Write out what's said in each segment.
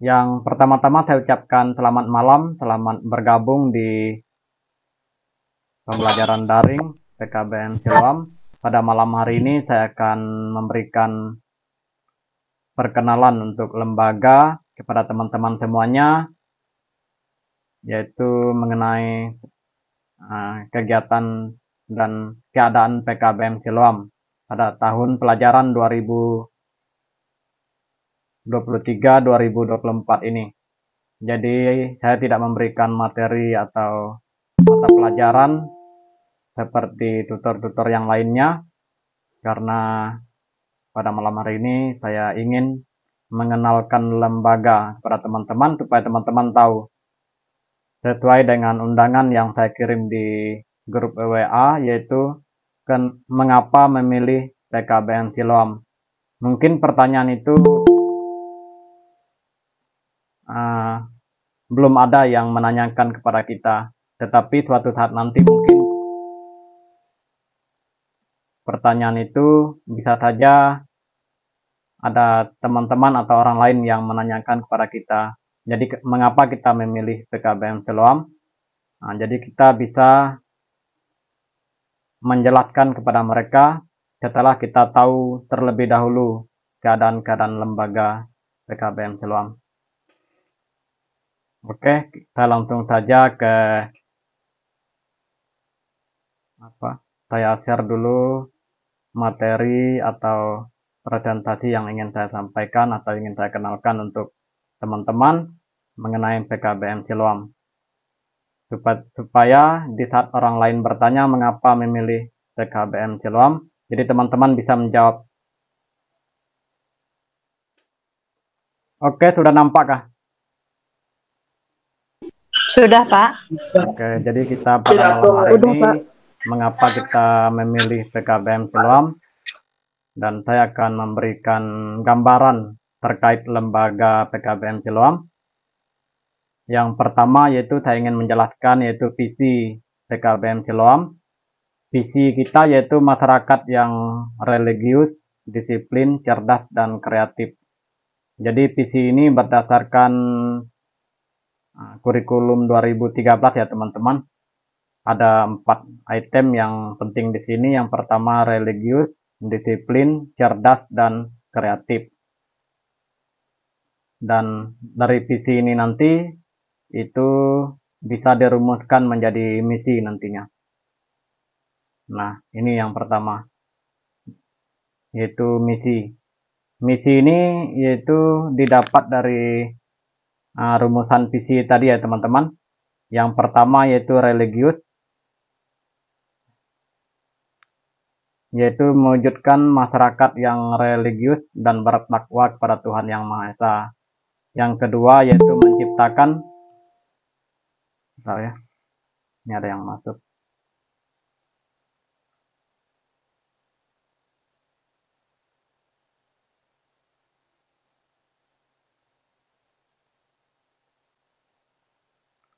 Yang pertama-tama saya ucapkan selamat malam, selamat bergabung di pembelajaran daring PKBM Siloam. Pada malam hari ini saya akan memberikan perkenalan untuk lembaga kepada teman-teman semuanya, yaitu mengenai kegiatan dan keadaan PKBM Siloam pada tahun pelajaran 2023-2024 ini. Jadi saya tidak memberikan materi atau mata pelajaran seperti tutor-tutor yang lainnya, karena pada malam hari ini saya ingin mengenalkan lembaga kepada teman-teman supaya teman-teman tahu sesuai dengan undangan yang saya kirim di grup WA, yaitu mengapa memilih PKBM Siloam. Mungkin pertanyaan itu belum ada yang menanyakan kepada kita, tetapi suatu saat nanti mungkin pertanyaan itu bisa saja ada teman-teman atau orang lain yang menanyakan kepada kita. Jadi mengapa kita memilih PKBM Siloam? Jadi kita bisa menjelaskan kepada mereka setelah kita tahu terlebih dahulu keadaan-keadaan lembaga PKBM Siloam. Oke, kita langsung saja ke saya share dulu materi atau presentasi yang ingin saya sampaikan atau ingin saya kenalkan untuk teman-teman mengenai PKBM Siloam. Supaya di saat orang lain bertanya mengapa memilih PKBM Siloam, jadi teman-teman bisa menjawab. Oke, sudah nampak kah? Sudah, Pak. Oke, jadi kita pada malam hari ini mengapa kita memilih PKBM Siloam, dan saya akan memberikan gambaran terkait lembaga PKBM Siloam. Yang pertama yaitu saya ingin menjelaskan yaitu visi PKBM Siloam. Visi kita yaitu masyarakat yang religius, disiplin, cerdas, dan kreatif. Jadi visi ini berdasarkan kurikulum 2013 ya teman-teman. Ada 4 item yang penting di sini. Yang pertama religius, disiplin, cerdas, dan kreatif. Dan dari visi ini nanti itu bisa dirumuskan menjadi misi nantinya. Nah, ini yang pertama, yaitu misi. Misi ini yaitu didapat dari rumusan visi tadi ya teman-teman. Yang pertama yaitu religius, yaitu mewujudkan masyarakat yang religius dan bertakwa kepada Tuhan Yang Maha Esa. Yang kedua yaitu menciptakan, ini ada yang masuk.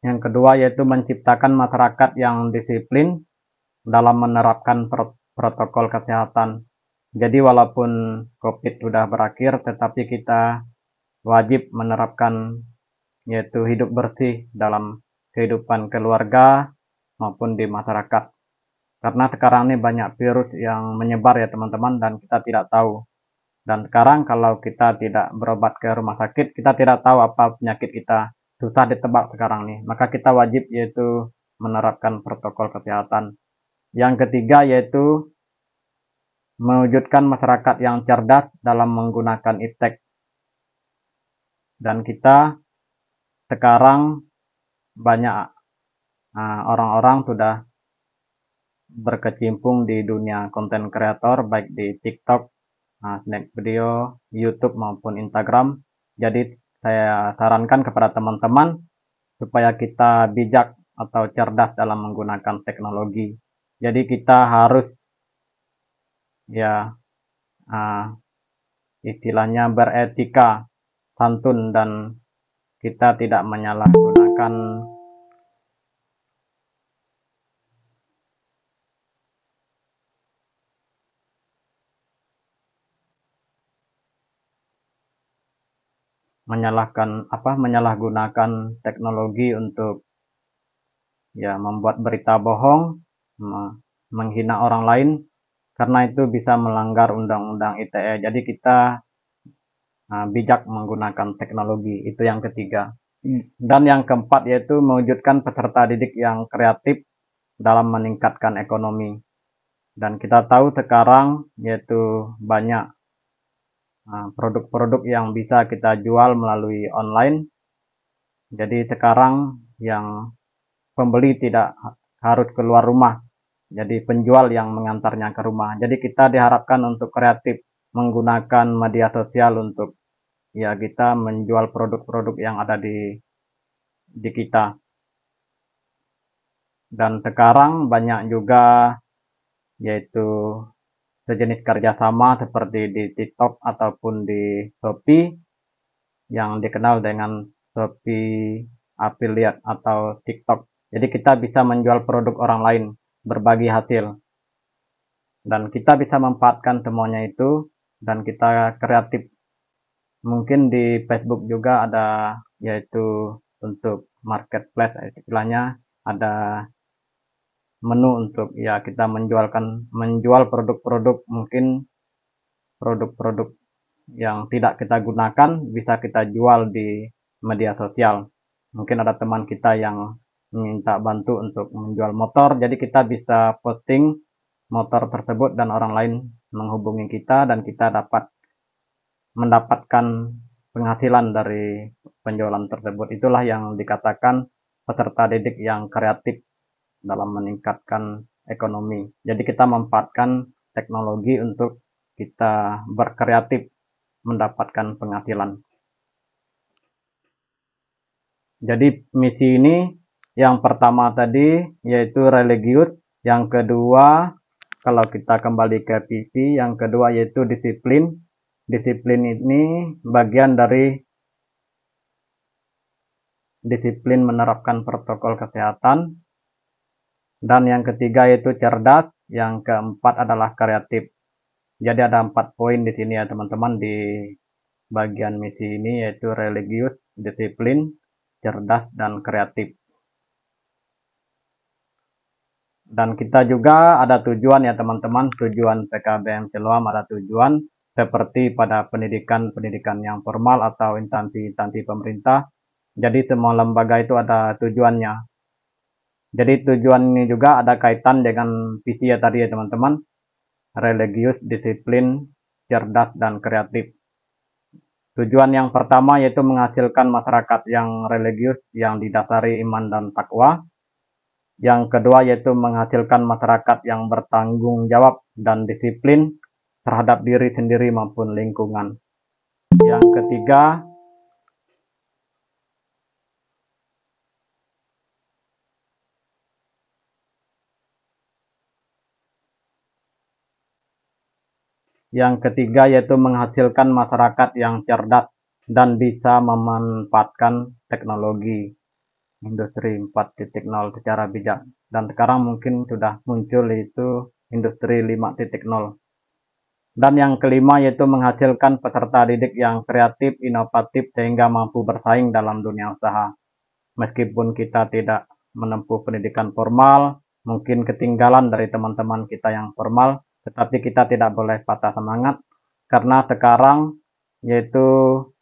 Yang kedua yaitu menciptakan masyarakat yang disiplin dalam menerapkan protokol kesehatan. Jadi walaupun COVID sudah berakhir, tetapi kita wajib menerapkan yaitu hidup bersih dalam kehidupan keluarga maupun di masyarakat. Karena sekarang ini banyak virus yang menyebar ya teman-teman, dan kita tidak tahu. Dan sekarang kalau kita tidak berobat ke rumah sakit, kita tidak tahu apa penyakit kita, susah ditebak sekarang nih. Maka kita wajib yaitu menerapkan protokol kesehatan. Yang ketiga yaitu mewujudkan masyarakat yang cerdas dalam menggunakan iptek. Dan kita sekarang banyak orang-orang sudah berkecimpung di dunia konten kreator, baik di TikTok, Snack Video, YouTube maupun Instagram. Jadi saya sarankan kepada teman-teman supaya kita bijak atau cerdas dalam menggunakan teknologi. Jadi kita harus istilahnya beretika, santun, dan kita tidak menyalahgunakan menyalahgunakan teknologi untuk ya membuat berita bohong, menghina orang lain, karena itu bisa melanggar undang-undang ITE. Jadi kita bijak menggunakan teknologi, itu yang ketiga. Dan yang keempat yaitu mewujudkan peserta didik yang kreatif dalam meningkatkan ekonomi. Dan kita tahu sekarang yaitu banyak produk-produk yang bisa kita jual melalui online. Jadi sekarang yang pembeli tidak harus keluar rumah, jadi penjual yang mengantarnya ke rumah. Jadi kita diharapkan untuk kreatif menggunakan media sosial untuk ya kita menjual produk-produk yang ada di kita. Dan sekarang banyak juga yaitu sejenis kerjasama seperti di TikTok ataupun di Shopee yang dikenal dengan Shopee Affiliate atau TikTok. Jadi kita bisa menjual produk orang lain, berbagi hasil. Dan kita bisa memanfaatkan semuanya itu dan kita kreatif. Mungkin di Facebook juga ada yaitu untuk marketplace, istilahnya ada menu untuk ya kita menjual produk-produk, mungkin produk-produk yang tidak kita gunakan bisa kita jual di media sosial. Mungkin ada teman kita yang minta bantu untuk menjual motor, jadi kita bisa posting motor tersebut dan orang lain menghubungi kita dan kita dapat mendapatkan penghasilan dari penjualan tersebut. Itulah yang dikatakan peserta didik yang kreatif dalam meningkatkan ekonomi. Jadi kita memanfaatkan teknologi untuk kita berkreatif mendapatkan penghasilan. Jadi misi ini yang pertama tadi yaitu religius, yang kedua kalau kita kembali ke visi, yang kedua yaitu disiplin. Disiplin ini bagian dari disiplin menerapkan protokol kesehatan. Dan yang ketiga yaitu cerdas, yang keempat adalah kreatif. Jadi ada 4 poin di sini ya teman-teman di bagian misi ini yaitu religius, disiplin, cerdas, dan kreatif. Dan kita juga ada tujuan ya teman-teman, tujuan PKBM Siloam ada tujuan seperti pada pendidikan yang formal atau instansi-instansi pemerintah. Jadi semua lembaga itu ada tujuannya. Jadi tujuan ini juga ada kaitan dengan visi ya tadi ya teman-teman, religius, disiplin, cerdas, dan kreatif. Tujuan yang pertama yaitu menghasilkan masyarakat yang religius yang didasari iman dan takwa. Yang kedua yaitu menghasilkan masyarakat yang bertanggung jawab dan disiplin terhadap diri sendiri maupun lingkungan. Yang ketiga yaitu menghasilkan masyarakat yang cerdas dan bisa memanfaatkan teknologi industri 4.0 secara bijak. Dan sekarang mungkin sudah muncul itu industri 5.0. Dan yang kelima yaitu menghasilkan peserta didik yang kreatif, inovatif sehingga mampu bersaing dalam dunia usaha. Meskipun kita tidak menempuh pendidikan formal, mungkin ketinggalan dari teman-teman kita yang formal, tetapi kita tidak boleh patah semangat karena sekarang yaitu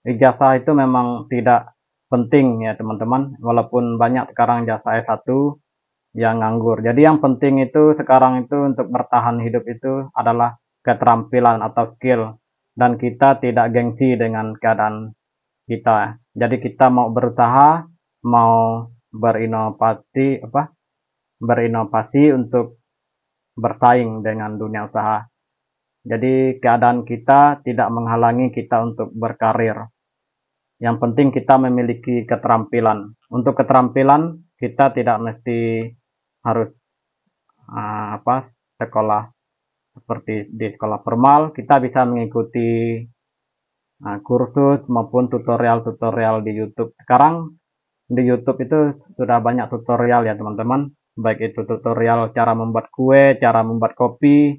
ijazah itu memang tidak penting ya teman-teman, walaupun banyak sekarang ijazah S1 yang nganggur. Jadi yang penting itu sekarang itu untuk bertahan hidup itu adalah keterampilan atau skill, dan kita tidak gengsi dengan keadaan kita. Jadi kita mau berusaha, mau berinovasi untuk bersaing dengan dunia usaha. Jadi keadaan kita tidak menghalangi kita untuk berkarir. Yang penting kita memiliki keterampilan. Untuk keterampilan kita tidak mesti harus sekolah seperti di sekolah formal. Kita bisa mengikuti kursus maupun tutorial-tutorial di YouTube. Sekarang di YouTube itu sudah banyak tutorial ya teman-teman. Baik itu tutorial cara membuat kue, cara membuat kopi,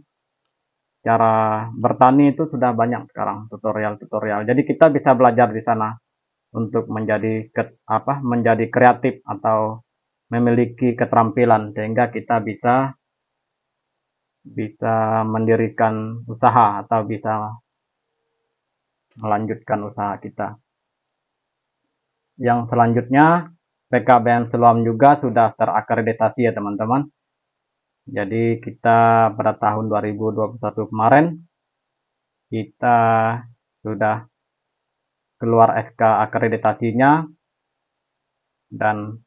cara bertani, itu sudah banyak sekarang tutorial-tutorial. Jadi kita bisa belajar di sana. untuk menjadi kreatif atau memiliki keterampilan sehingga kita bisa mendirikan usaha atau bisa melanjutkan usaha kita. Yang selanjutnya, PKBM Seluam juga sudah terakreditasi ya teman-teman. Jadi kita pada tahun 2021 kemarin kita sudah keluar SK akreditasinya dan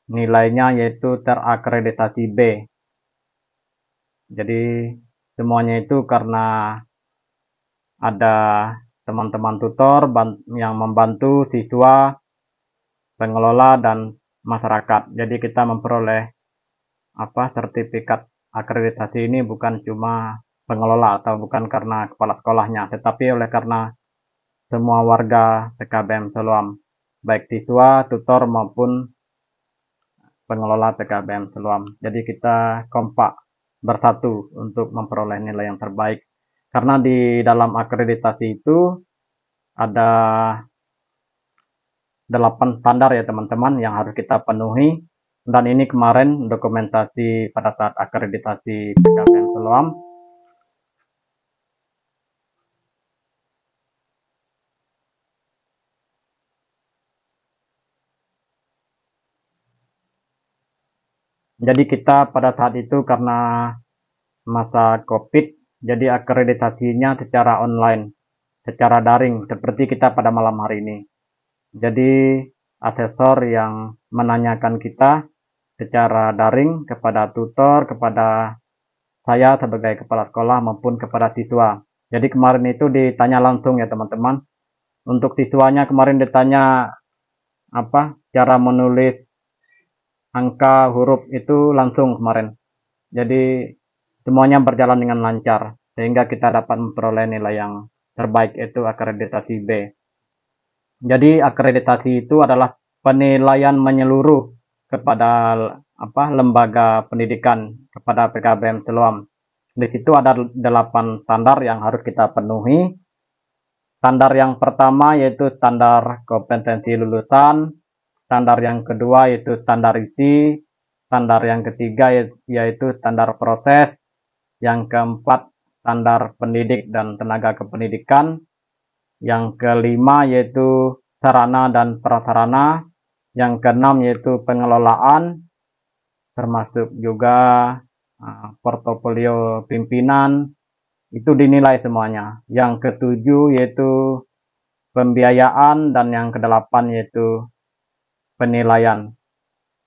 nilainya yaitu terakreditasi B. Jadi semuanya itu karena ada teman-teman tutor yang membantu siswa, pengelola, dan masyarakat. Jadi kita memperoleh sertifikat akreditasi ini bukan cuma pengelola atau bukan karena kepala sekolahnya, tetapi oleh karena semua warga PKBM Seluam, baik siswa, tutor maupun pengelola PKBM Seluam. Jadi kita kompak bersatu untuk memperoleh nilai yang terbaik. Karena di dalam akreditasi itu ada 8 standar ya teman-teman yang harus kita penuhi. Dan ini kemarin dokumentasi pada saat akreditasi PKBM Seluam. Jadi kita pada saat itu karena masa COVID, jadi akreditasinya secara online, secara daring, seperti kita pada malam hari ini. Jadi asesor yang menanyakan kita secara daring kepada tutor, kepada saya sebagai kepala sekolah maupun kepada siswa. Jadi kemarin itu ditanya langsung ya teman-teman. Untuk siswanya kemarin ditanya cara menulis angka huruf itu langsung kemarin. Jadi semuanya berjalan dengan lancar sehingga kita dapat memperoleh nilai yang terbaik yaitu akreditasi B. Jadi akreditasi itu adalah penilaian menyeluruh kepada lembaga pendidikan kepada PKBM Seluam. Di situ ada 8 standar yang harus kita penuhi. Standar yang pertama yaitu standar kompetensi lulusan, standar yang kedua yaitu standar isi, standar yang ketiga yaitu standar proses, yang keempat standar pendidik dan tenaga kependidikan, yang kelima yaitu sarana dan prasarana, yang keenam yaitu pengelolaan, termasuk juga portofolio pimpinan, itu dinilai semuanya. Yang ketujuh yaitu pembiayaan, dan yang kedelapan yaitu penilaian,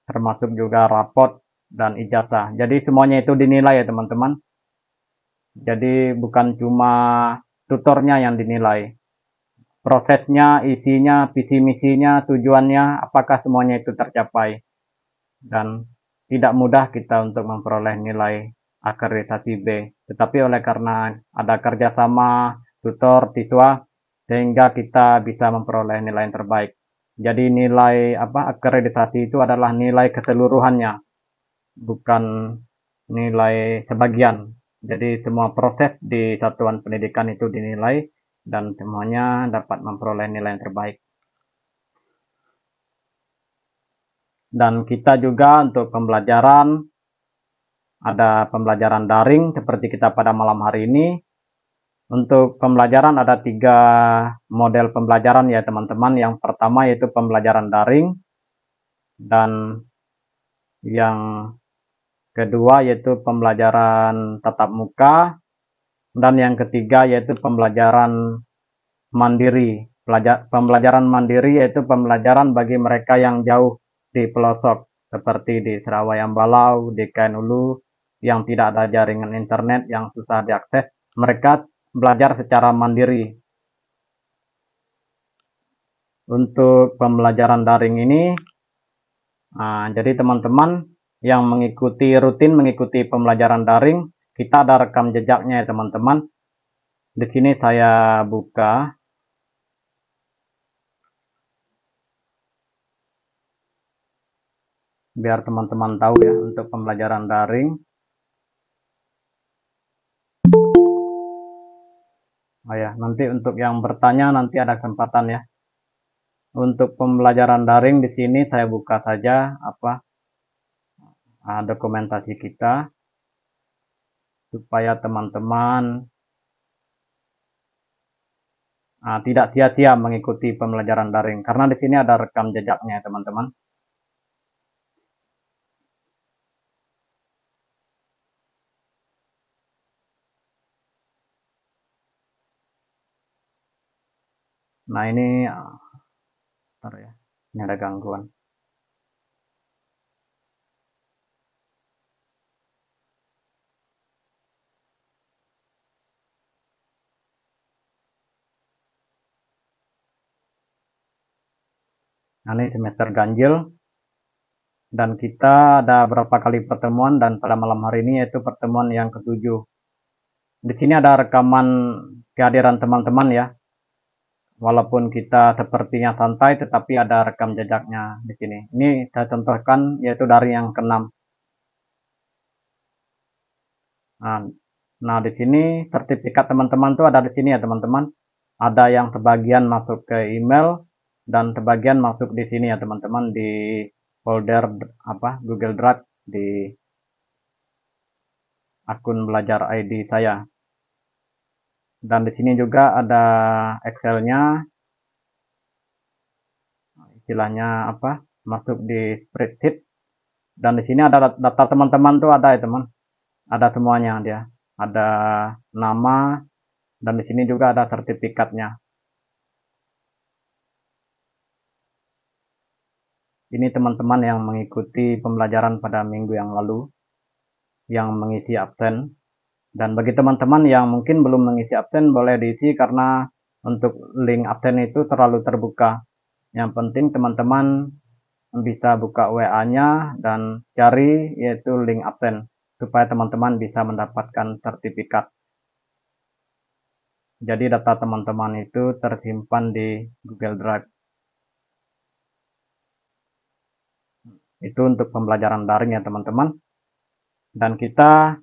termasuk juga rapot dan ijazah. Jadi semuanya itu dinilai ya teman-teman. Jadi bukan cuma tutornya yang dinilai, prosesnya, isinya, visi misinya, tujuannya, apakah semuanya itu tercapai. Dan tidak mudah kita untuk memperoleh nilai akreditasi B. Tetapi oleh karena ada kerjasama tutor, siswa, sehingga kita bisa memperoleh nilai yang terbaik. Jadi nilai akreditasi itu adalah nilai keseluruhannya, bukan nilai sebagian. Jadi semua proses di satuan pendidikan itu dinilai dan semuanya dapat memperoleh nilai yang terbaik. Dan kita juga untuk pembelajaran, ada pembelajaran daring seperti kita pada malam hari ini. Untuk pembelajaran ada 3 model pembelajaran ya teman-teman. Yang pertama yaitu pembelajaran daring, dan yang kedua yaitu pembelajaran tatap muka, dan yang ketiga yaitu pembelajaran mandiri. Pembelajaran mandiri yaitu pembelajaran bagi mereka yang jauh di pelosok seperti di Serawai Ambalau, di Kain Ulu, yang tidak ada jaringan internet, yang susah diakses. Mereka belajar secara mandiri. Untuk pembelajaran daring ini, jadi teman-teman yang rutin mengikuti pembelajaran daring, kita ada rekam jejaknya ya teman-teman. Di sini saya buka. Biar teman-teman tahu ya untuk pembelajaran daring. Oh ya, nanti untuk yang bertanya nanti ada kesempatan ya. Untuk pembelajaran daring di sini saya buka saja dokumentasi kita supaya teman-teman tidak sia-sia mengikuti pembelajaran daring, karena di sini ada rekam jejaknya ya teman-teman. Nah ini, bentar ya, ini ada gangguan. Nah ini semester ganjil, dan kita ada berapa kali pertemuan, dan pada malam hari ini yaitu pertemuan yang ke-7. Di sini ada rekaman kehadiran teman-teman ya. Walaupun kita sepertinya santai, tetapi ada rekam jejaknya di sini. Ini saya contohkan yaitu dari yang ke-6. Nah, di sini sertifikat teman-teman tuh ada di sini ya teman-teman. Ada yang sebagian masuk ke email dan sebagian masuk di sini ya teman-teman, di folder Google Drive di akun belajar ID saya. Dan di sini juga ada Excel-nya, istilahnya masuk di spreadsheet. Dan di sini ada data teman-teman tuh ada ya teman, ada semuanya dia, ada nama, dan di sini juga ada sertifikatnya. Ini teman-teman yang mengikuti pembelajaran pada minggu yang lalu, yang mengisi absen. Dan bagi teman-teman yang mungkin belum mengisi absen, boleh diisi karena untuk link absen itu terlalu terbuka. Yang penting teman-teman bisa buka WA-nya dan cari yaitu link absen, supaya teman-teman bisa mendapatkan sertifikat. Jadi data teman-teman itu tersimpan di Google Drive. Itu untuk pembelajaran daring ya teman-teman. Dan kita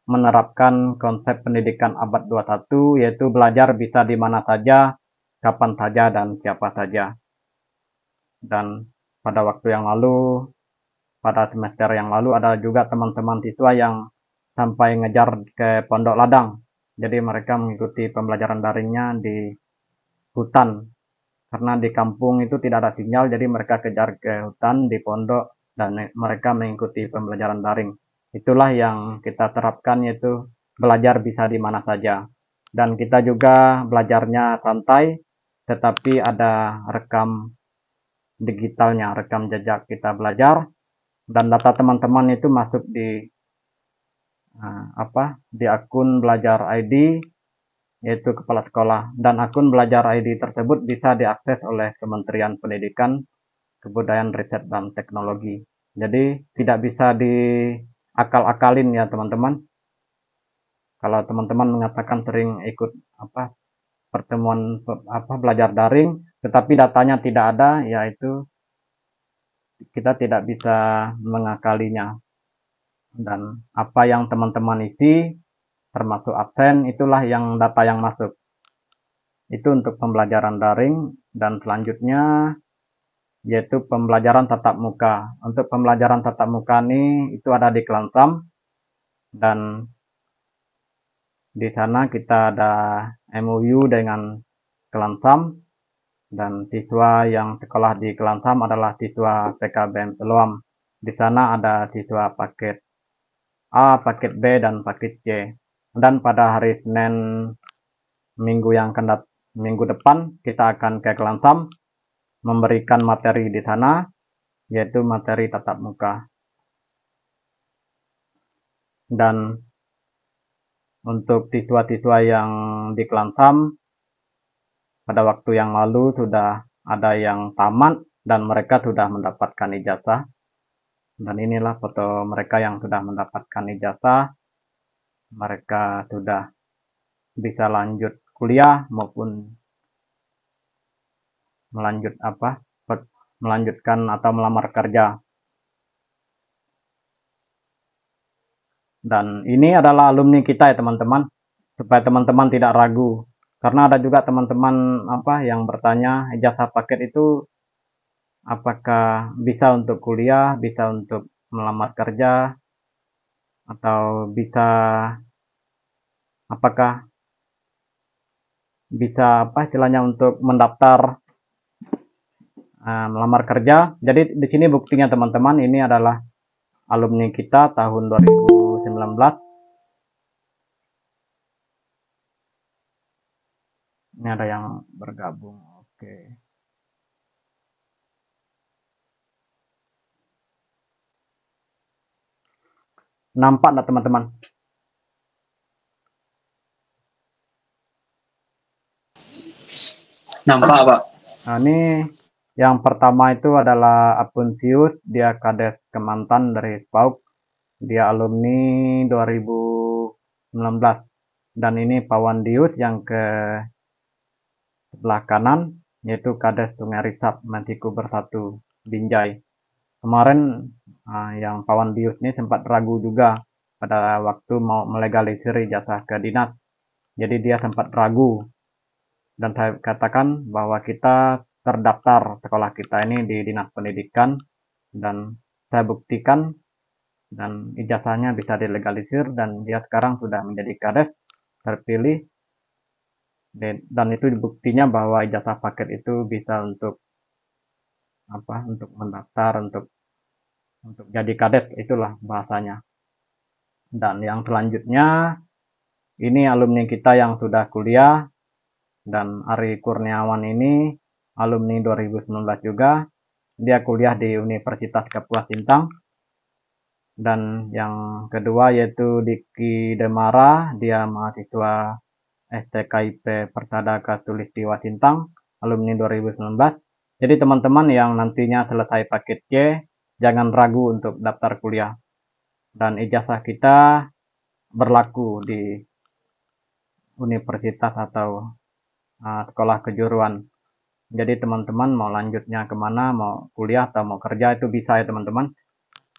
menerapkan konsep pendidikan abad 21, yaitu belajar bisa di mana saja, kapan saja, dan siapa saja. Dan pada waktu yang lalu, pada semester yang lalu, ada juga teman-teman siswa yang sampai ngejar ke Pondok Ladang. Jadi mereka mengikuti pembelajaran daringnya di hutan. Karena di kampung itu tidak ada sinyal, jadi mereka kejar ke hutan di pondok dan mereka mengikuti pembelajaran daring. Itulah yang kita terapkan, yaitu belajar bisa di mana saja. Dan kita juga belajarnya santai, tetapi ada rekam digitalnya, rekam jejak kita belajar, dan data teman-teman itu masuk di akun belajar ID, yaitu kepala sekolah, dan akun belajar ID tersebut bisa diakses oleh Kementerian Pendidikan, Kebudayaan, Riset, dan Teknologi. Jadi tidak bisa diakal-akalin ya teman-teman. Kalau teman-teman mengatakan sering ikut pertemuan belajar daring, tetapi datanya tidak ada, yaitu kita tidak bisa mengakalinya. Dan apa yang teman-teman isi, termasuk absen, itulah yang data yang masuk. Itu untuk pembelajaran daring. Dan selanjutnya yaitu pembelajaran tatap muka. Untuk pembelajaran tatap muka ini itu ada di Kelansam, dan di sana kita ada MOU dengan Kelansam, dan siswa yang sekolah di Kelansam adalah siswa PKBM Seloam. Di sana ada siswa paket A, paket B, dan paket C. Dan pada hari Senin minggu depan kita akan ke Kelansam memberikan materi di sana, yaitu materi tatap muka. Dan untuk siswa-siswa yang di Kelansam, pada waktu yang lalu sudah ada yang tamat dan mereka sudah mendapatkan ijazah. Dan inilah foto mereka yang sudah mendapatkan ijazah. Mereka sudah bisa lanjut kuliah maupun melanjutkan atau melamar kerja. Dan ini adalah alumni kita ya teman-teman, supaya teman-teman tidak ragu Karena ada juga teman-teman yang bertanya ijazah paket itu apakah bisa untuk kuliah, bisa untuk melamar kerja, atau bisa apakah bisa istilahnya untuk mendaftar melamar kerja. Jadi di sini buktinya teman-teman, ini adalah alumni kita tahun 2019. Ini ada yang bergabung. Oke. Nampak enggak teman-teman? Nampak, Pak. Nah, ini yang pertama itu adalah Apuntius, dia Kades Kemantan dari SPAUK. Dia alumni 2019. Dan ini Pawandius yang ke sebelah kanan, yaitu Kades Sungai Risap, Mentiku Bersatu, Binjai. Kemarin yang Pawandius ini sempat ragu juga pada waktu mau melegalisir ijazah ke dinas. Jadi dia sempat ragu, dan saya katakan bahwa kita terdaftar sekolah kita ini di dinas pendidikan, dan saya buktikan dan ijazahnya bisa dilegalisir, dan dia sekarang sudah menjadi kades terpilih, dan itu buktinya bahwa ijazah paket itu bisa untuk untuk mendaftar, untuk jadi kades, itulah bahasanya. Dan yang selanjutnya ini alumni kita yang sudah kuliah, dan Ari Kurniawan ini alumni 2019 juga. Dia kuliah di Universitas Kapuas Sintang. Dan yang kedua yaitu Diki Demara, dia mahasiswa STKIP Persada Katulistiwa Sintang, alumni 2019. Jadi teman-teman yang nantinya selesai paket C, jangan ragu untuk daftar kuliah. Dan ijazah kita berlaku di universitas atau sekolah kejuruan. Jadi teman-teman mau lanjutnya kemana, mau kuliah atau mau kerja, itu bisa ya teman-teman.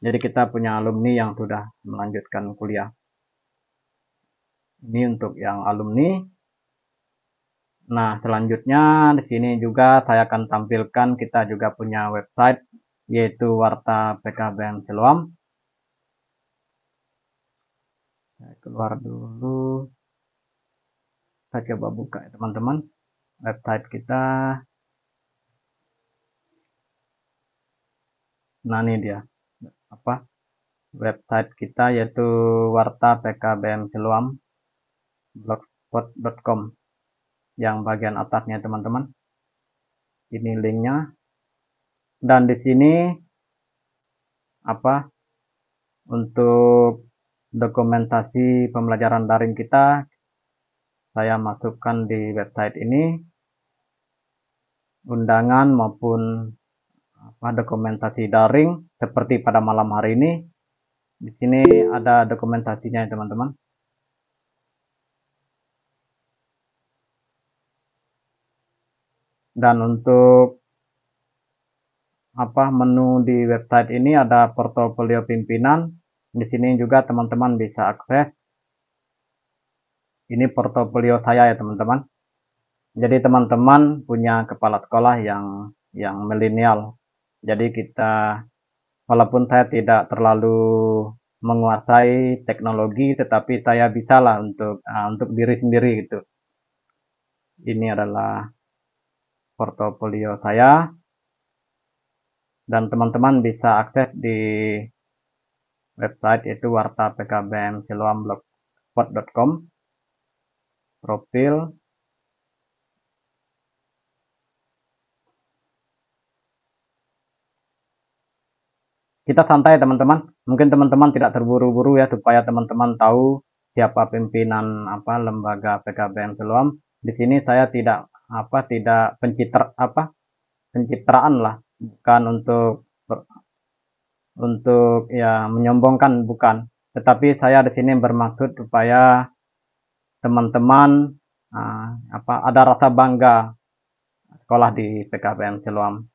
Jadi kita punya alumni yang sudah melanjutkan kuliah. Ini untuk yang alumni. Nah, selanjutnya di sini juga saya akan tampilkan kita juga punya website, yaitu Warta PKBM Siloam. Saya keluar dulu. Saya coba buka ya teman-teman. Website kita. Nah, ini dia. Website kita yaitu Warta PKBM Siloam blogspot.com. Yang bagian atasnya teman-teman. Ini linknya. Dan di sini untuk dokumentasi pembelajaran daring kita, saya masukkan di website ini undangan maupun dokumentasi daring seperti pada malam hari ini. Di sini ada dokumentasinya teman-teman. Dan untuk menu di website ini ada portofolio pimpinan. Di sini juga teman-teman bisa akses. Ini portofolio saya ya teman-teman. Jadi teman-teman punya kepala sekolah yang milenial. Jadi kita, walaupun saya tidak terlalu menguasai teknologi, tetapi saya bisalah untuk diri sendiri gitu. Ini adalah portofolio saya, dan teman-teman bisa akses di website yaitu wartapkbmsiloamblogspot.com, profil. Kita santai teman-teman, mungkin teman-teman tidak terburu-buru ya, supaya teman-teman tahu siapa pimpinan lembaga PKBM Siloam. Di sini saya tidak pencitraan lah, bukan untuk ya menyombongkan, bukan, tetapi saya di sini bermaksud supaya teman-teman ada rasa bangga sekolah di PKBM Siloam.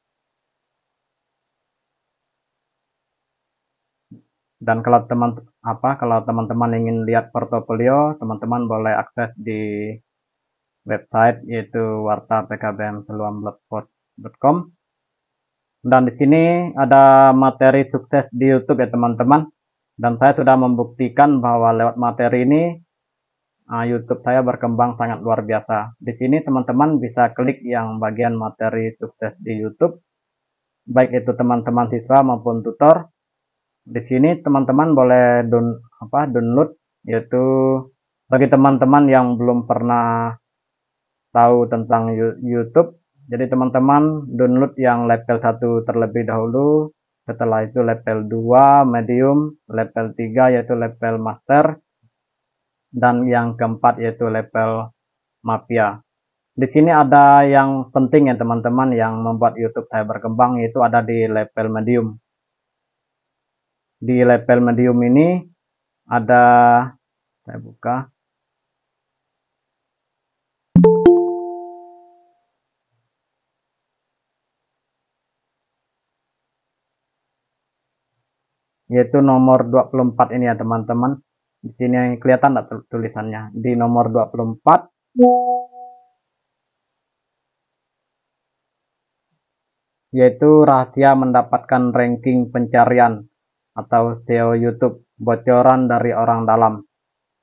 Dan kalau teman-teman ingin lihat portofolio, teman-teman boleh akses di website yaitu wartapkbmseluam.blogspot.com. Dan di sini ada materi sukses di YouTube ya teman-teman. Dan saya sudah membuktikan bahwa lewat materi ini YouTube saya berkembang sangat luar biasa. Di sini teman-teman bisa klik yang bagian materi sukses di YouTube, baik itu teman-teman siswa maupun tutor. Di sini teman-teman boleh download, yaitu bagi teman-teman yang belum pernah tahu tentang YouTube. Jadi teman-teman download yang level 1 terlebih dahulu, setelah itu level 2 medium, level 3 yaitu level master, dan yang keempat yaitu level mafia. Di sini ada yang penting ya teman-teman yang membuat YouTube saya berkembang, yaitu ada di level medium. Di level medium ini ada, saya buka. Yaitu nomor 24 ini ya teman-teman. Di sini kelihatan enggak tulisannya? Di nomor 24 yaitu rahasia mendapatkan ranking pencarian atau SEO YouTube, bocoran dari orang dalam.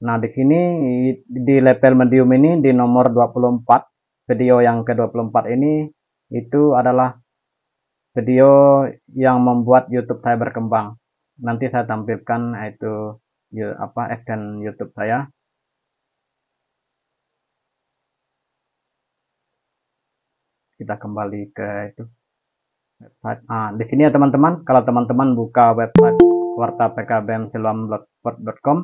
Nah, di sini di level medium ini di nomor 24, video yang ke-24 ini itu adalah video yang membuat YouTube saya berkembang. Nanti saya tampilkan itu action YouTube saya. Kita kembali ke itu website. Di sini ya teman-teman, kalau teman-teman buka website wartapkbmseluam.blogspot.com,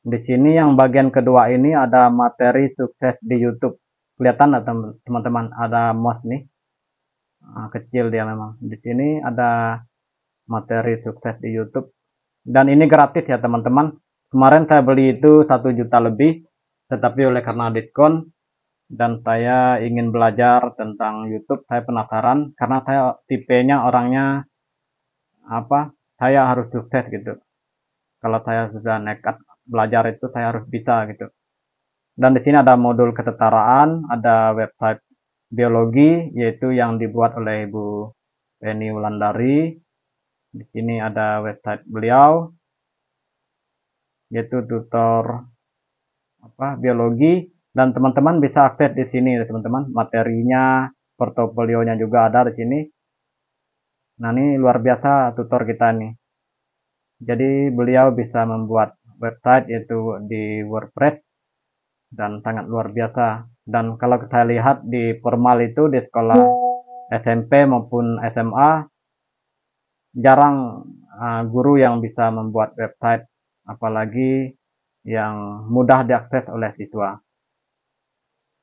di sini yang bagian kedua ini ada materi sukses di YouTube. Kelihatan nggak teman-teman? Ada mouse nih, kecil dia memang. Di sini ada materi sukses di YouTube. Dan ini gratis ya teman-teman. Kemarin saya beli itu 1 juta lebih, tetapi oleh karena diskon dan saya ingin belajar tentang YouTube, saya penasaran karena saya tipenya orangnya saya harus sukses gitu. Kalau saya sudah nekat belajar itu saya harus bisa gitu. Dan di sini ada modul kesetaraan, ada website biologi yaitu yang dibuat oleh Ibu Penny Wulandari. Di sini ada website beliau yaitu tutor biologi, dan teman-teman bisa akses di sini teman-teman. Materinya, portofolionya juga ada di sini. Nah, ini luar biasa tutor kita nih. Jadi beliau bisa membuat website yaitu di WordPress dan sangat luar biasa. Dan kalau kita lihat di formal itu di sekolah SMP maupun SMA jarang guru yang bisa membuat website, apalagi yang mudah diakses oleh siswa.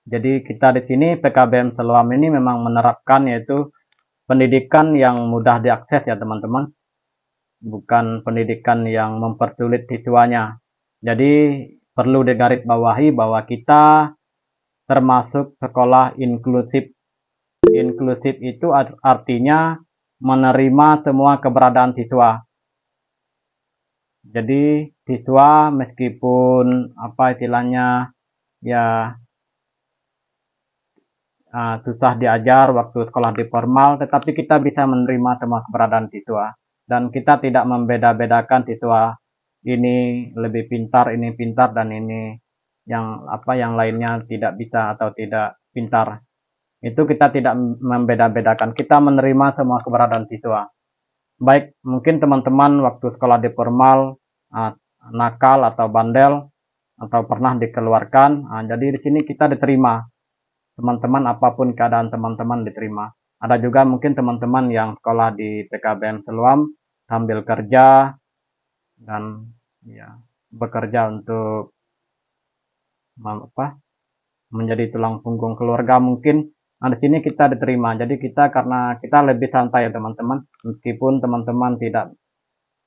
Jadi kita di sini PKBM Seluam ini memang menerapkan yaitu pendidikan yang mudah diakses ya teman-teman, bukan pendidikan yang mempersulit siswanya. Jadi perlu digarisbawahi bahwa kita termasuk sekolah inklusif. Inklusif itu artinya menerima semua keberadaan siswa. Jadi siswa meskipun istilahnya ya susah diajar waktu sekolah di formal, tetapi kita bisa menerima semua keberadaan siswa. Dan kita tidak membeda-bedakan siswa ini lebih pintar, ini pintar, dan ini yang lainnya tidak bisa atau tidak pintar. Itu kita tidak membeda-bedakan, kita menerima semua keberadaan siswa. Baik, mungkin teman-teman waktu sekolah di formal nakal atau bandel atau pernah dikeluarkan, jadi di sini kita diterima. Teman-teman, apapun keadaan teman-teman diterima. Ada juga mungkin teman-teman yang sekolah di PKBM Seluam sambil kerja dan ya bekerja untuk menjadi tulang punggung keluarga mungkin. Nah, di sini kita diterima. Jadi karena kita lebih santai ya teman-teman, meskipun teman-teman tidak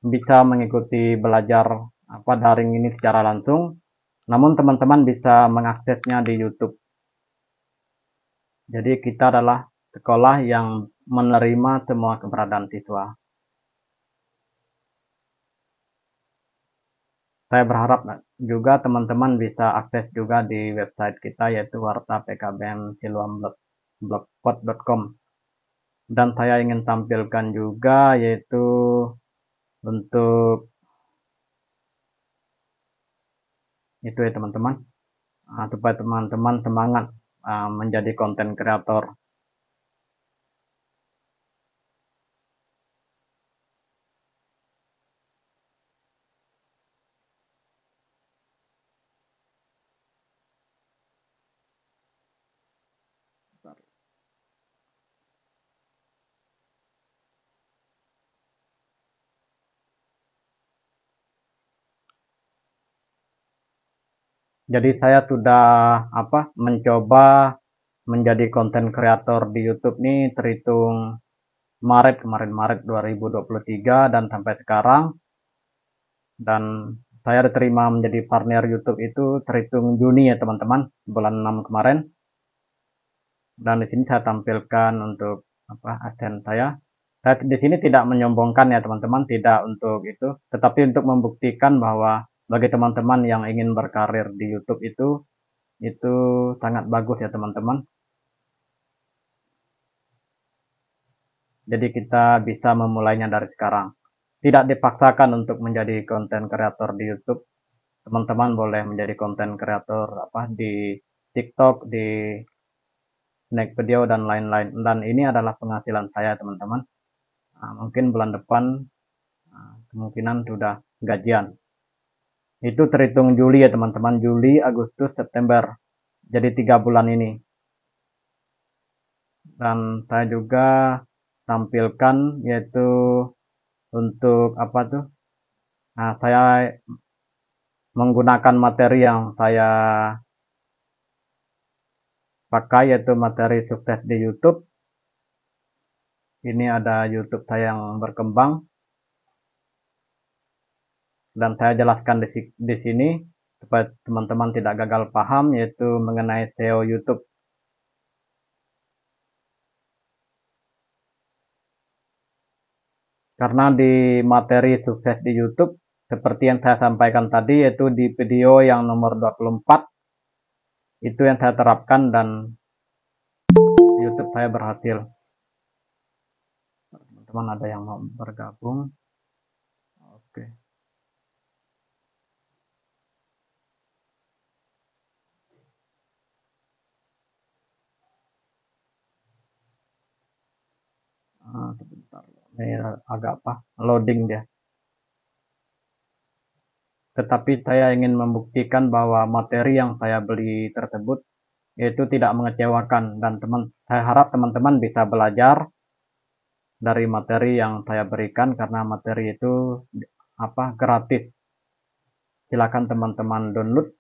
bisa mengikuti belajar daring ini secara langsung, namun teman-teman bisa mengaksesnya di YouTube. Jadi kita adalah sekolah yang menerima semua keberadaan siswa. saya berharap juga teman-teman bisa akses juga di website kita, yaitu wartapkbmsiluam.blogspot.com. Dan saya ingin tampilkan juga yaitu untuk itu ya teman-teman, supaya teman-teman semangat menjadi konten kreator. Jadi saya sudah mencoba menjadi konten kreator di YouTube nih terhitung Maret 2023 dan sampai sekarang, dan saya diterima menjadi partner YouTube itu terhitung Juni ya teman-teman, bulan 6 kemarin. Dan di sini saya tampilkan untuk adsense saya. Saya di sini tidak menyombongkan ya teman-teman, tidak untuk itu, tetapi untuk membuktikan bahwa bagi teman-teman yang ingin berkarir di YouTube itu sangat bagus ya teman-teman. Jadi kita bisa memulainya dari sekarang. Tidak dipaksakan untuk menjadi konten kreator di YouTube. Teman-teman boleh menjadi konten kreator di TikTok, di Snack Video dan lain-lain. Dan ini adalah penghasilan saya teman-teman. Mungkin bulan depan kemungkinan sudah gajian. Itu terhitung Juli ya teman-teman, Juli, Agustus, September. Jadi 3 bulan ini. Dan saya juga tampilkan yaitu untuk saya menggunakan materi yang saya pakai, yaitu materi sukses di YouTube. Ini ada YouTube saya yang berkembang, dan saya jelaskan di sini supaya teman-teman tidak gagal paham, yaitu mengenai SEO YouTube. Karena di materi sukses di YouTube, seperti yang saya sampaikan tadi, yaitu di video yang nomor 24, itu yang saya terapkan dan YouTube saya berhasil. Teman-teman ada yang mau bergabung? Oke. Sebentar, ini agak loading dia. Tetapi saya ingin membuktikan bahwa materi yang saya beli tersebut itu tidak mengecewakan, dan saya harap teman-teman bisa belajar dari materi yang saya berikan, karena materi itu gratis. Silakan teman-teman download.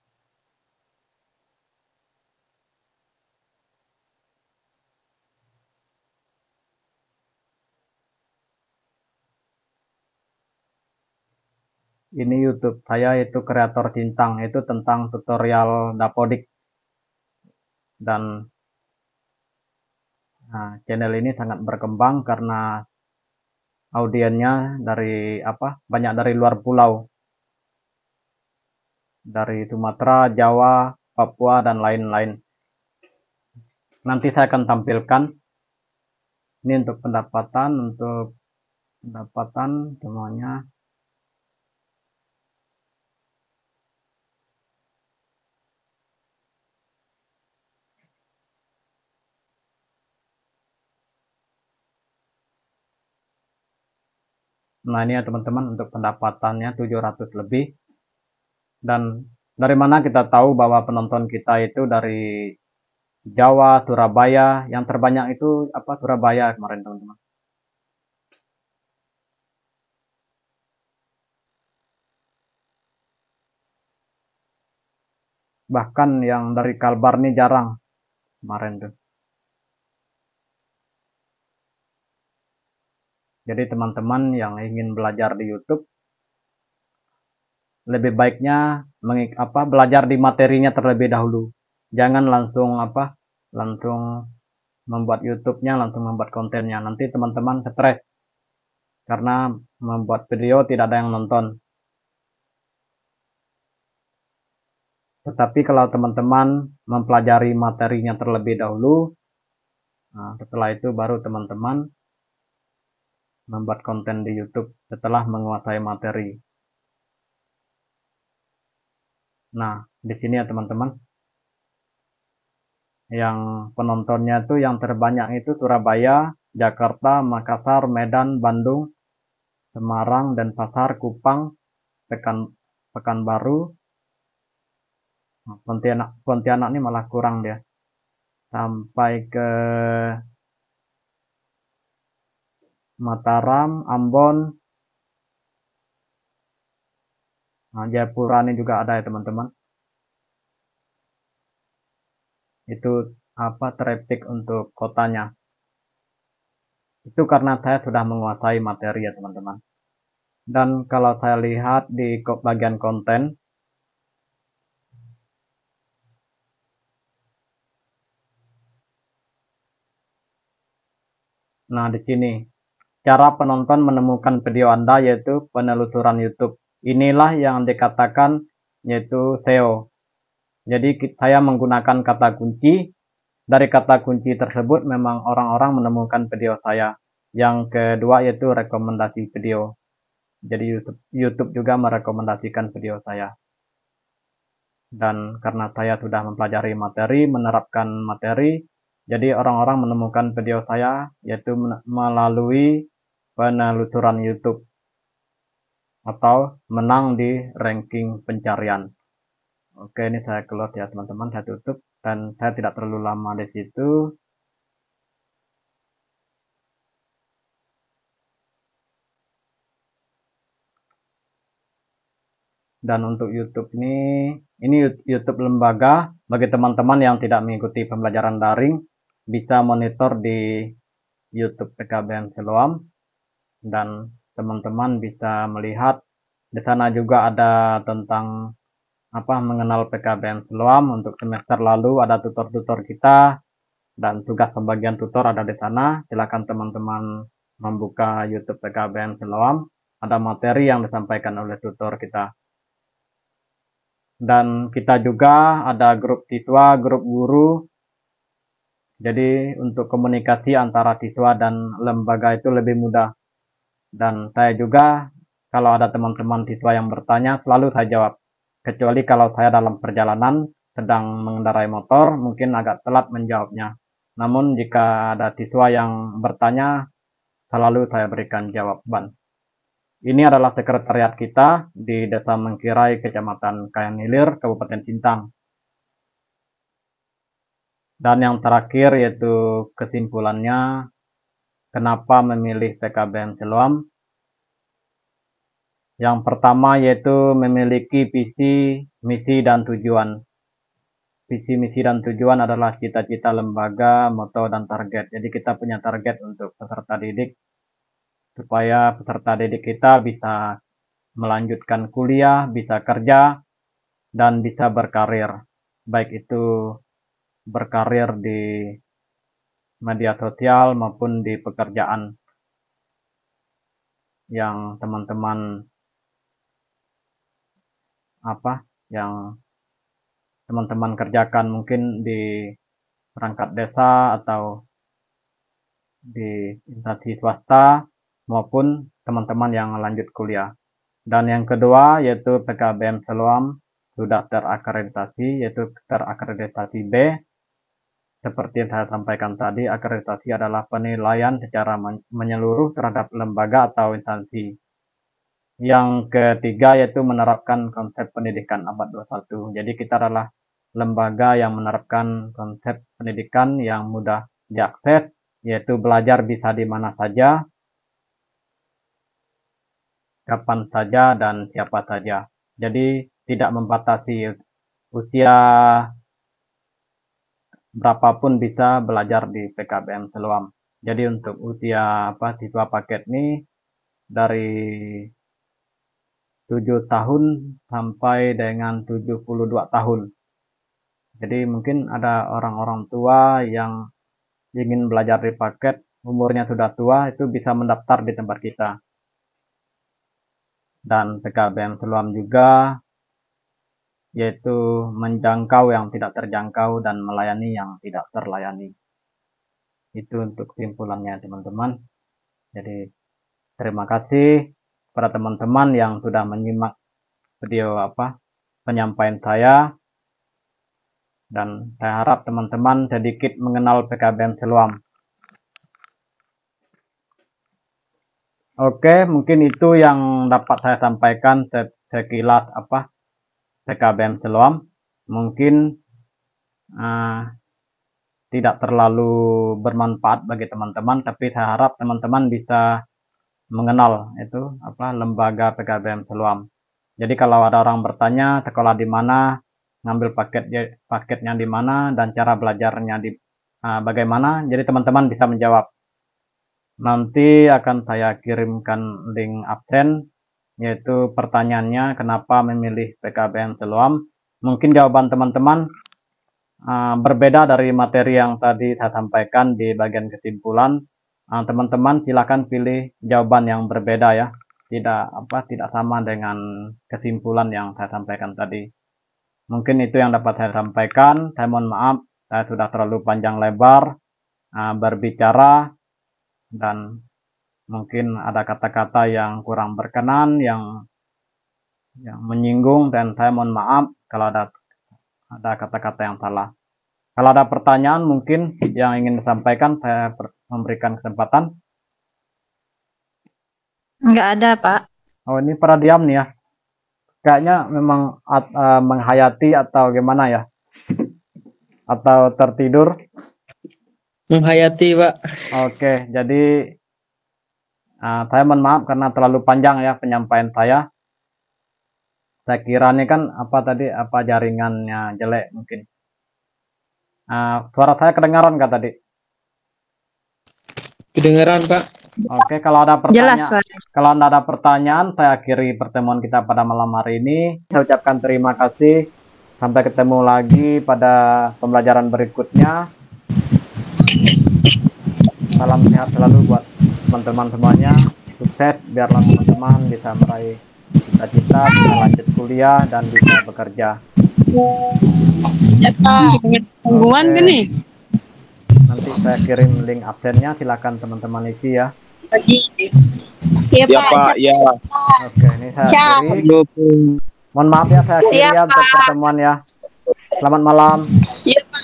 Ini YouTube saya, itu kreator Cintang, itu tentang tutorial Dapodik. Dan channel ini sangat berkembang karena audiennya dari banyak dari luar pulau, dari Sumatera, Jawa, Papua dan lain-lain. Nanti saya akan tampilkan ini untuk pendapatan semuanya. Nah, ini ya teman-teman, untuk pendapatannya 700 lebih. Dan dari mana kita tahu bahwa penonton kita itu dari Jawa, Surabaya? Yang terbanyak itu Surabaya kemarin teman-teman. Bahkan yang dari Kalbar nih jarang kemarin tuh. Jadi teman-teman yang ingin belajar di YouTube, lebih baiknya belajar di materinya terlebih dahulu. Jangan langsung langsung membuat YouTube-nya, langsung membuat kontennya. Nanti teman-teman stres karena membuat video tidak ada yang nonton. Tetapi kalau teman-teman mempelajari materinya terlebih dahulu, nah, setelah itu baru teman-teman membuat konten di YouTube setelah menguasai materi. Nah, di sini ya teman-teman, yang penontonnya itu yang terbanyak itu Surabaya, Jakarta, Makassar, Medan, Bandung, Semarang, Denpasar, Kupang, Pekanbaru. Nah, Pontianak ini malah kurang dia. Sampai ke Mataram, Ambon, nah, Jayapura ini juga ada ya teman-teman. Itu apa traffic untuk kotanya. Itu karena saya sudah menguasai materi ya teman-teman. Dan kalau saya lihat di bagian konten, nah di sini cara penonton menemukan video Anda yaitu penelusuran YouTube. Inilah yang dikatakan yaitu SEO. Jadi saya menggunakan kata kunci. Dari kata kunci tersebut memang orang-orang menemukan video saya. Yang kedua yaitu rekomendasi video. Jadi YouTube juga merekomendasikan video saya. Dan karena saya sudah mempelajari materi, menerapkan materi, jadi orang-orang menemukan video saya yaitu melalui penelusuran YouTube atau menang di ranking pencarian. Oke, ini saya close ya teman-teman, saya tutup dan saya tidak terlalu lama di situ. Dan untuk YouTube ini YouTube lembaga bagi teman-teman yang tidak mengikuti pembelajaran daring bisa monitor di YouTube PKBM Siloam dan teman-teman bisa melihat di sana juga ada tentang mengenal PKBM Siloam. Untuk semester lalu ada tutor-tutor kita dan tugas pembagian tutor ada di sana. Silakan teman-teman membuka YouTube PKBM Siloam, ada materi yang disampaikan oleh tutor kita. Dan kita juga ada grup siswa, grup guru. Jadi untuk komunikasi antara siswa dan lembaga itu lebih mudah. Dan saya juga kalau ada teman-teman siswa yang bertanya selalu saya jawab. Kecuali kalau saya dalam perjalanan sedang mengendarai motor mungkin agak telat menjawabnya. Namun jika ada siswa yang bertanya selalu saya berikan jawaban. Ini adalah sekretariat kita di Desa Mengkirai, Kecamatan Kayan Hilir, Kabupaten Sintang. Dan yang terakhir yaitu kesimpulannya, kenapa memilih PKBM Siloam? Yang pertama yaitu memiliki visi, misi, dan tujuan. Visi, misi, dan tujuan adalah cita-cita lembaga, moto, dan target. Jadi kita punya target untuk peserta didik, supaya peserta didik kita bisa melanjutkan kuliah, bisa kerja, dan bisa berkarir. Baik itu berkarir di media sosial maupun di pekerjaan yang teman-teman yang teman-teman kerjakan mungkin di perangkat desa atau di instansi swasta maupun teman-teman yang lanjut kuliah. Dan yang kedua yaitu PKBM Siloam sudah terakreditasi, yaitu terakreditasi B. Seperti yang saya sampaikan tadi, akreditasi adalah penilaian secara menyeluruh terhadap lembaga atau instansi. Yang ketiga yaitu menerapkan konsep pendidikan abad 21. Jadi kita adalah lembaga yang menerapkan konsep pendidikan yang mudah diakses, yaitu belajar bisa di mana saja, kapan saja, dan siapa saja. Jadi tidak membatasi usia, berapapun bisa belajar di PKBM Siloam. Jadi untuk usia siswa paket ini dari 7 tahun sampai dengan 72 tahun. Jadi mungkin ada orang-orang tua yang ingin belajar di paket, umurnya sudah tua, itu bisa mendaftar di tempat kita. Dan PKBM Siloam juga yaitu menjangkau yang tidak terjangkau dan melayani yang tidak terlayani. Itu untuk kesimpulannya teman-teman. Jadi terima kasih kepada teman-teman yang sudah menyimak video penyampaian saya, dan saya harap teman-teman sedikit mengenal PKBM Seluam. Oke, mungkin itu yang dapat saya sampaikan sekilas PKBM Seluam. Mungkin tidak terlalu bermanfaat bagi teman-teman, tapi saya harap teman-teman bisa mengenal itu lembaga PKBM Seluam. Jadi kalau ada orang bertanya sekolah di mana, ngambil paketnya di mana, dan cara belajarnya bagaimana, jadi teman-teman bisa menjawab. Nanti akan saya kirimkan link absen, yaitu pertanyaannya kenapa memilih PKBM Seluam. Mungkin jawaban teman-teman berbeda dari materi yang tadi saya sampaikan di bagian kesimpulan. Teman-teman silakan pilih jawaban yang berbeda ya, tidak sama dengan kesimpulan yang saya sampaikan tadi. Mungkin itu yang dapat saya sampaikan. Saya mohon maaf, saya sudah terlalu panjang lebar berbicara, dan mungkin ada kata-kata yang kurang berkenan, yang menyinggung, dan saya mohon maaf kalau ada kata-kata yang salah. Kalau ada pertanyaan mungkin yang ingin disampaikan, saya memberikan kesempatan. Enggak ada, Pak. Oh, ini pada diam nih ya. Kayaknya memang menghayati atau gimana ya? Atau tertidur? Menghayati, Pak. Oke, jadi saya mohon maaf karena terlalu panjang ya penyampaian saya. Saya kira ini kan jaringannya jelek mungkin. Suara saya kedengaran nggak tadi? Kedengaran, Pak. Oke, kalau ada pertanyaan, Jelas, kalau Anda ada pertanyaan, saya akhiri pertemuan kita pada malam hari ini. Saya ucapkan terima kasih. Sampai ketemu lagi pada pembelajaran berikutnya. Salam sehat selalu buat teman-teman semuanya. Sukses, biarlah teman-teman bisa meraih cita-cita, bisa lanjut kuliah, dan bisa bekerja. Ya, Pak. Tungguan Oke. nih. Nanti saya kirim link absennya, silakan teman-teman isi ya. Iya, Ya, Pak. Ya. Oke, ini saya akhiri. Mohon maaf ya, saya akhiri ya untuk pertemuan ya. Selamat malam. Iya, Pak.